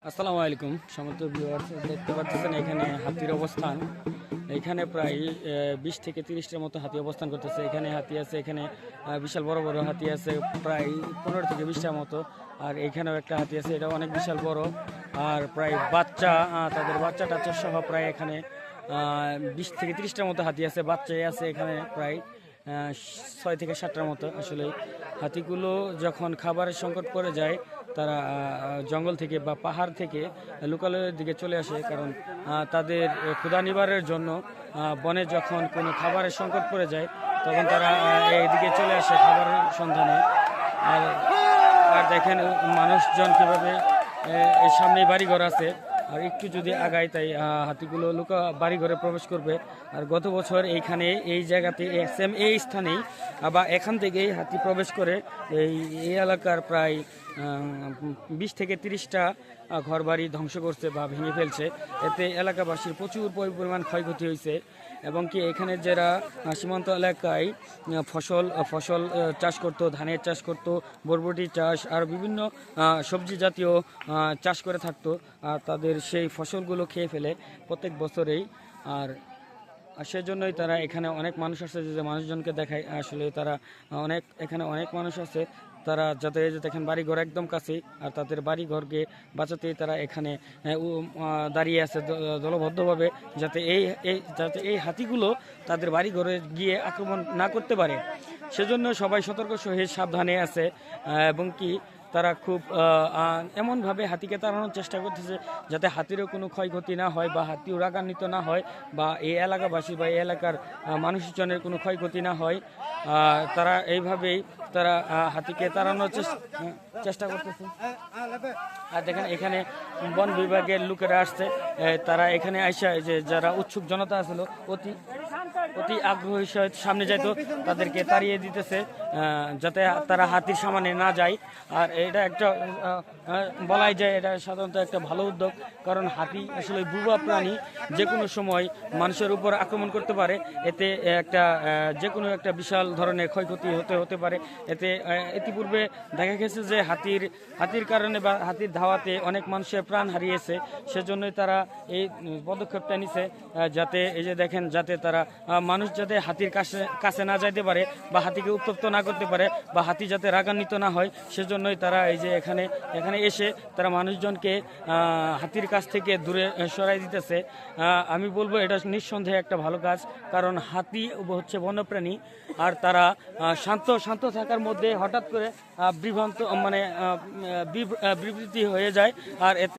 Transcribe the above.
আসসালামু আলাইকুম সমস্ত ভিউয়ার্স, দেখতে পাচ্ছেন এখানে হাতির অবস্থান। এখানে প্রায় 20 থেকে 30টার মতো হাতি অবস্থান করতেছে। এখানে হাতি আছে, এখানে বিশাল বড় বড় হাতি আছে প্রায় 15 থেকে 20টার মতো। আর এখানেও একটা হাতি আছে, এটা অনেক বিশাল বড়। আর প্রায় বাচ্চা, তাদের বাচ্চা টাচ্চা সহ প্রায় এখানে 20 থেকে 30টার মতো হাতি আছে, বাচ্চাই আছে এখানে প্রায় 6 থেকে 7টার মতো। আসলে হাতিগুলো যখন খাবারের সংকট পড়ে যায়, তারা জঙ্গল থেকে বা পাহাড় থেকে লোকালয়ের দিকে চলে আসে, কারণ তাদের ক্ষুধা নিবারের জন্য বনে যখন কোনো খাবারের সংকট পড়ে যায়, তখন তারা এইদিকে চলে আসে খাবারের সন্ধানে। আর আর দেখেন মানুষজন কীভাবে এই সামনেই বাড়িঘর আছে, আর একটু যদি আগায় তাই হাতিগুলো বাড়িঘরে প্রবেশ করবে। আর গত বছর এইখানে এই জায়গাতে সেম এই স্থানেই বা এখান থেকেই হাতি প্রবেশ করে এই এলাকার প্রায় 20 থেকে 30টা ঘরবাড়ি ধ্বংস করছে বা ভেঙে ফেলছে। এতে এলাকাবাসীর প্রচুর পরিমাণ ক্ষয়ক্ষতি হয়েছে। এবং কি এখানে যারা সীমান্ত এলাকায় ফসল চাষ করতো, ধানের চাষ করতো, বরবটি চাষ আর বিভিন্ন সবজি জাতীয় চাষ করে থাকতো, আর তাদের সেই ফসলগুলো খেয়ে ফেলে প্রত্যেক বছরেই। আর সেজন্যই তারা এখানে অনেক মানুষ আছে, যে মানুষজনকে দেখায় আসলে তারা এখানে অনেক মানুষ আছে, তারা যাতে এই যে দেখেন বাড়িঘর একদম কাছেই, আর তাদের বাড়িঘরকে বাঁচাতেই তারা এখানে দাঁড়িয়ে আছে দলবদ্ধভাবে, যাতে এই হাতিগুলো তাদের বাড়িঘরে গিয়ে আক্রমণ না করতে পারে। সেজন্য সবাই সতর্ক সহিত সাবধানে আছে। এবং কি তারা খুব এমনভাবে হাতিকে তাড়ানোর চেষ্টা করতেছে যাতে হাতিরও কোনো ক্ষয়ক্ষতি না হয় বা হাতিও রাগান্বিত না হয়, বা এই এলাকাবাসী বা এই এলাকার মানুষজনের কোনো ক্ষয়ক্ষতি না হয়। তারা এইভাবেই তারা হাতিকে তাড়ানোর চেষ্টা করতেছে। আর দেখেন এখানে বন বিভাগের লোকেরা আসছে, তারা এখানে আইসা যে যারা উৎসুক জনতা আসলো অতি আগ্রহী সহিত সামনে যাইতো, তাদেরকে তাড়িয়ে দিতেছে যাতে তারা হাতির সামনে না যায়। আর এটা একটা বলাই যায় এটা সাধারণত একটা ভালো উদ্যোগ, কারণ হাতি আসলে বুবা প্রাণী, যে কোনো সময় মানুষের উপর আক্রমণ করতে পারে। এতে একটা যে কোনো একটা বিশাল ধরনের ক্ষয়ক্ষতি হতে পারে। এতে ইতিপূর্বে দেখা গেছে যে হাতির কারণে বা হাতির ধাওয়াতে অনেক মানুষের প্রাণ হারিয়েছে। সেজন্যই তারা এই পদক্ষেপটা নিছে, যাতে এই যে দেখেন যাতে তারা মানুষ যাতে হাতির কাছে না যাইতে পারে বা হাতিকে উত্তপ্ত না করতে পারে বা হাতি যাতে রাগান্বিত না হয়, সেজন্যই তারা এই যে এখানে এসে তারা মানুষজনকে হাতির কাছ থেকে দূরে সরাই দিতেছে। আমি বলবো এটা নিঃসন্দেহে একটা ভালো কাজ, কারণ হাতি হচ্ছে বন্যপ্রাণী, আর তারা শান্ত থাকার মধ্যে হঠাৎ করে বিভ্রান্ত বিবৃতি হয়ে যায়। আর